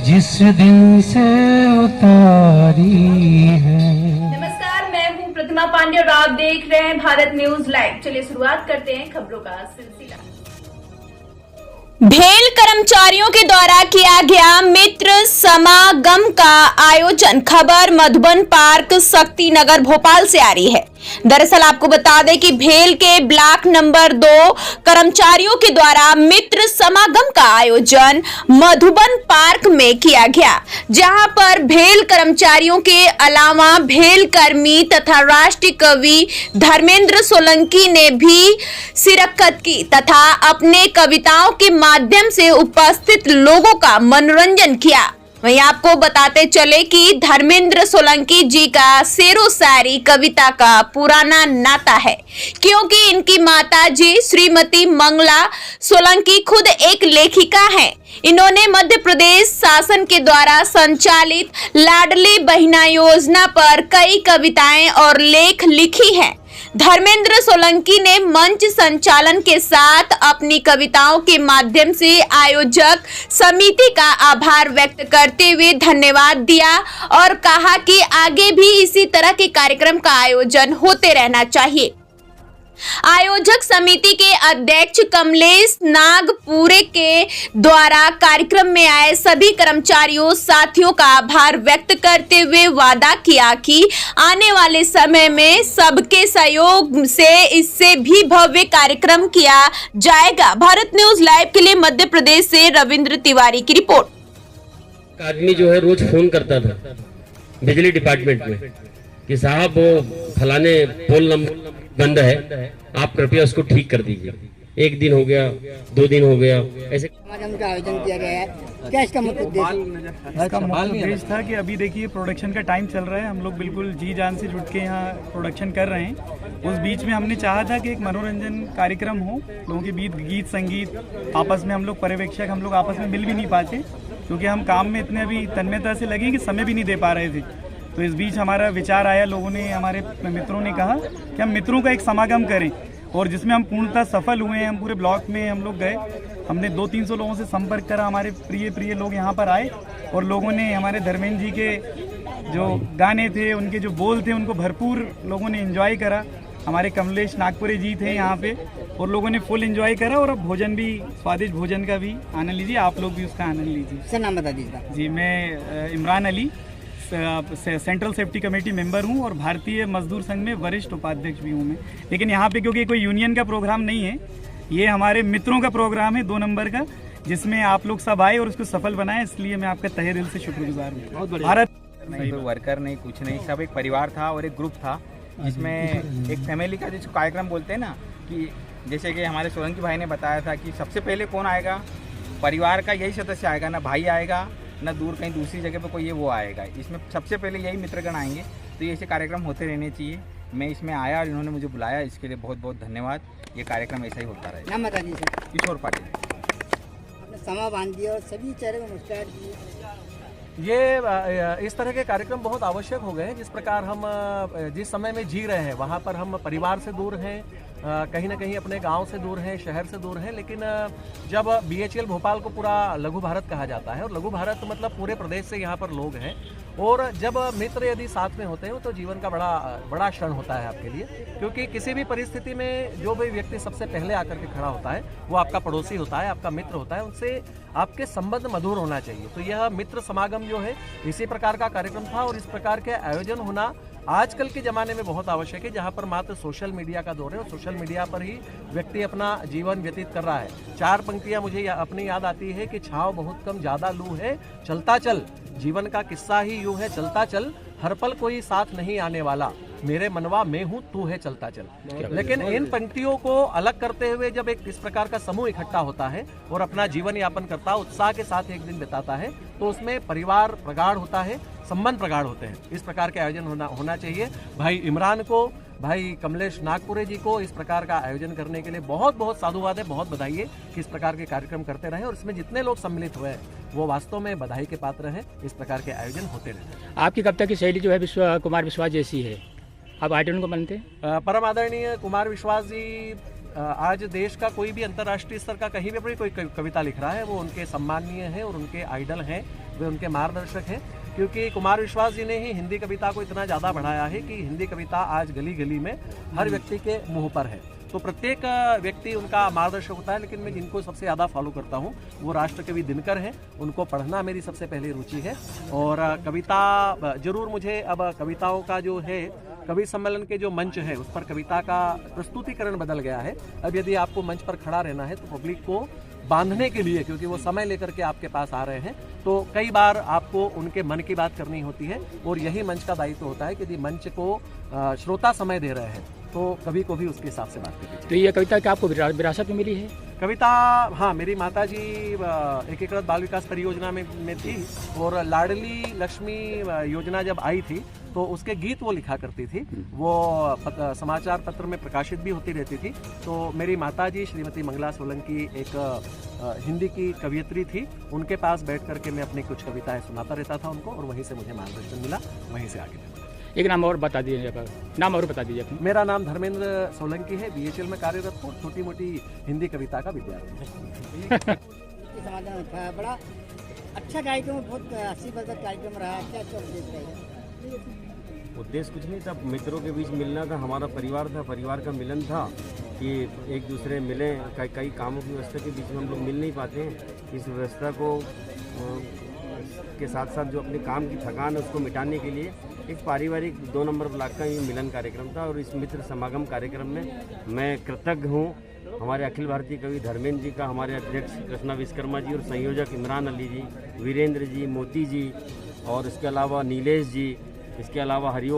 जिस दिन से उतारी है। नमस्कार, मैं हूं प्रतिमा पांडे और आप देख रहे हैं भारत न्यूज लाइव। चलिए शुरुआत करते हैं खबरों का सिलसिला। भेल कर्मचारियों के द्वारा किया गया मित्र समागम का आयोजन। खबर मधुबन पार्क शक्ति नगर भोपाल से आ रही है। दरअसल आपको बता दें कि भेल के ब्लॉक नंबर 2 कर्मचारियों के द्वारा मित्र समागम का आयोजन मधुबन पार्क में किया गया, जहां पर भेल कर्मचारियों के अलावा भेल कर्मी तथा राष्ट्रीय कवि धर्मेंद्र सोलंकी ने भी शिरकत की तथा अपने कविताओं के माध्यम से उपस्थित लोगों का मनोरंजन किया। वहीं आपको बताते चले कि धर्मेंद्र सोलंकी जी का शेरो शायरी कविता का पुराना नाता है, क्योंकि इनकी माता जी श्रीमती मंगला सोलंकी खुद एक लेखिका हैं। इन्होंने मध्य प्रदेश शासन के द्वारा संचालित लाडली बहिना योजना पर कई कविताएं और लेख लिखी हैं। धर्मेंद्र सोलंकी ने मंच संचालन के साथ अपनी कविताओं के माध्यम से आयोजक समिति का आभार व्यक्त करते हुए धन्यवाद दिया और कहा कि आगे भी इसी तरह के कार्यक्रम का आयोजन होते रहना चाहिए। आयोजक समिति के अध्यक्ष कमलेश नागपुरे के द्वारा कार्यक्रम में आए सभी कर्मचारियों साथियों का आभार व्यक्त करते हुए वादा किया कि आने वाले समय में सबके सहयोग से इससे भी भव्य कार्यक्रम किया जाएगा। भारत न्यूज लाइव के लिए मध्य प्रदेश से रविंद्र तिवारी की रिपोर्ट। आदमी जो है रोज फोन करता था बिजली डिपार्टमेंट में कि साहब वो फलाने पोल नंबर बंद है, आप कृपया उसको ठीक कर दीजिए। 1 दिन हो गया, 2 दिन हो गया, ऐसे समागम का आयोजन किया गया है। क्या इसका मुख्य उद्देश्य? इसका मुख्य उद्देश्य था कि अभी देखिए प्रोडक्शन का टाइम चल रहा है, हम लोग बिल्कुल जी जान से जुट के यहाँ प्रोडक्शन कर रहे हैं। उस बीच में हमने चाहा था कि एक मनोरंजन कार्यक्रम हो, लोगों के बीच गीत संगीत आपस में हम लोग पर्यवेक्षक हम लोग आपस में मिल भी नहीं पाते, क्योंकि हम काम में इतने अभी तन्मयता से लगे कि समय भी नहीं दे पा रहे थे। तो इस बीच हमारा विचार आया, लोगों ने हमारे मित्रों ने कहा कि हम मित्रों का एक समागम करें, और जिसमें हम पूर्णतः सफल हुए हैं। हम पूरे ब्लॉक में हम लोग गए, हमने 200-300 लोगों से संपर्क करा, हमारे प्रिय लोग यहाँ पर आए और लोगों ने हमारे धर्मेंद्र जी के जो गाने थे, उनके जो बोल थे, उनको भरपूर लोगों ने एंजॉय करा। हमारे कमलेश नागपुरे जी थे यहाँ पे और लोगों ने फुल एंजॉय करा, और अब भोजन भी, स्वादिष्ट भोजन का भी आनंद लीजिए, आप लोग भी उसका आनंद लीजिए। सर नाम बता दीजिए। जी, मैं Imran Ali central safety committee member हूं और भारतीय मजदूर संघ में वरिष्ठ उपाध्यक्ष भी हूं मैं। लेकिन यहाँ पे क्योंकि कोई यूनियन का प्रोग्राम नहीं है, ये हमारे मित्रों का प्रोग्राम है 2 नंबर का, जिसमें आप लोग सब आए और उसको सफल बनाए, इसलिए मैं आपका तहे दिल से शुक्रगुजार हूँ। भारत नहीं, कोई वर्कर नहीं, कुछ नहीं, सब एक परिवार था और एक ग्रुप था, जिसमें एक फैमिली का जिसको कार्यक्रम बोलते हैं ना, कि जैसे कि हमारे सोलंकी भाई ने बताया था कि सबसे पहले कौन आएगा, परिवार का यही सदस्य आएगा, ना भाई आएगा ना दूर कहीं दूसरी जगह पर कोई ये वो आएगा, इसमें सबसे पहले यही मित्रगण आएंगे। तो ये ऐसे कार्यक्रम होते रहने चाहिए। मैं इसमें आया और इन्होंने मुझे बुलाया, इसके लिए बहुत बहुत धन्यवाद। ये कार्यक्रम ऐसा ही होता रहे। नाम बता दीजिए। किशोर पाटिल। आपने समा बांध दिया और सभी चेहरे को मुस्कुराहट दी। ये इस तरह के कार्यक्रम बहुत आवश्यक हो गए हैं। जिस प्रकार हम जिस समय में जी रहे हैं, वहाँ पर हम परिवार से दूर हैं, कहीं ना कहीं अपने गांव से दूर हैं, शहर से दूर हैं। लेकिन जब BHEL भोपाल को पूरा लघु भारत कहा जाता है, और लघु भारत मतलब पूरे प्रदेश से यहाँ पर लोग हैं, और जब मित्र यदि साथ में होते हैं तो जीवन का बड़ा क्षण होता है आपके लिए, क्योंकि किसी भी परिस्थिति में जो भी व्यक्ति सबसे पहले आकर के खड़ा होता है वो आपका पड़ोसी होता है, आपका मित्र होता है, उनसे आपके संबंध मधुर होना चाहिए। तो यह मित्र समागम जो है इसी प्रकार का कार्यक्रम था, और इस प्रकार के आयोजन होना आजकल के ज़माने में बहुत आवश्यक है, जहाँ पर मात्र सोशल मीडिया का दौर है और सोशल मीडिया पर ही व्यक्ति अपना जीवन व्यतीत कर रहा है। 4 पंक्तियाँ मुझे अपनी याद आती है कि छाँव बहुत कम ज़्यादा लू है, चलता चल, जीवन का किस्सा ही यूँ है, चलता चल, हर पल कोई साथ नहीं आने वाला, मेरे मनवा मैं हूँ तू है चलता चल। लेकिन इन पंक्तियों को अलग करते हुए जब एक इस प्रकार का समूह इकट्ठा होता है और अपना जीवन यापन करता है, उत्साह के साथ एक दिन बिताता है, तो उसमें परिवार प्रगाढ़ होता है, संबंध प्रगाढ़ होते हैं। इस प्रकार के आयोजन होना चाहिए। भाई इमरान को, भाई कमलेश नागपुरे जी को इस प्रकार का आयोजन करने के लिए बहुत बहुत साधुवाद है, बहुत बधाई है कि इस प्रकार के कार्यक्रम करते रहे, और इसमें जितने लोग सम्मिलित हुए हैं वो वास्तव में बधाई के पात्र हैं। इस प्रकार के आयोजन होते रहे। आपकी कविता की शैली जो है कुमार विश्वास जैसी है, आप आइटन को मानते हैं? परम आदरणीय कुमार विश्वास जी आज देश का कोई भी अंतर्राष्ट्रीय स्तर का कहीं भी अपनी कोई कविता लिख रहा है वो उनके सम्माननीय हैं और उनके आइडल हैं, वे उनके मार्गदर्शक हैं। क्योंकि कुमार विश्वास जी ने ही हिंदी कविता को इतना ज़्यादा बढ़ाया है कि हिंदी कविता आज गली गली में हर व्यक्ति के मुंह पर है। तो प्रत्येक व्यक्ति उनका मार्गदर्शक होता है, लेकिन मैं जिनको सबसे ज़्यादा फॉलो करता हूँ वो राष्ट्रकवि दिनकर हैं। उनको पढ़ना मेरी सबसे पहली रुचि है और कविता जरूर मुझे अब कविताओं का जो है कवि सम्मेलन के जो मंच है उस पर कविता का प्रस्तुतिकरण बदल गया है। अब यदि आपको मंच पर खड़ा रहना है तो पब्लिक को बांधने के लिए, क्योंकि वो समय लेकर के आपके पास आ रहे हैं, तो कई बार आपको उनके मन की बात करनी होती है और यही मंच का दायित्व होता है कि यदि मंच को श्रोता समय दे रहे हैं तो कभी को भी उसके हिसाब से बात करनी चाहिए। तो ये कविता क्या आपको विरासत में मिली है? कविता, हाँ, मेरी माताजी एकीकृत बाल विकास परियोजना में थी और लाडली लक्ष्मी योजना जब आई थी तो उसके गीत वो लिखा करती थी, वो समाचार पत्र में प्रकाशित भी होती रहती थी। तो मेरी माताजी श्रीमती मंगला सोलंकी एक हिंदी की कवियत्री थी, उनके पास बैठ करके मैं अपनी कुछ कविताएं सुनाता रहता था उनको और वहीं से मुझे मार्गदर्शन मिला, वहीं से आगे बढ़ा। एक नाम और बता दीजिए, नाम और बता दीजिए अपना। मेरा नाम धर्मेंद्र सोलंकी है, बीएचएल में कार्यरत हूँ, छोटी मोटी हिंदी कविता का विद्यार्थी हूँ। समाधान होता है, बड़ा अच्छा कार्यक्रम, बहुत 80% कार्यक्रम रहा। क्या अच्छा उद्देश्य रहेगा? उद्देश्य कुछ नहीं था, मित्रों के बीच मिलना था, हमारा परिवार था, परिवार का मिलन था कि एक दूसरे मिले। कई कामों की व्यवस्था के बीच में हम लोग मिल नहीं पाते हैं। इस व्यवस्था को के साथ साथ जो अपने काम की थकान है उसको मिटाने के लिए एक पारिवारिक 2 नंबर ब्लॉक का ये मिलन कार्यक्रम था और इस मित्र समागम कार्यक्रम में मैं कृतज्ञ हूँ हमारे अखिल भारतीय कवि धर्मेंद्र जी का, हमारे अध्यक्ष कृष्णा विश्वकर्मा जी और संयोजक इमरान अली जी, वीरेंद्र जी, मोती जी और इसके अलावा नीलेश जी, इसके अलावा हरिओम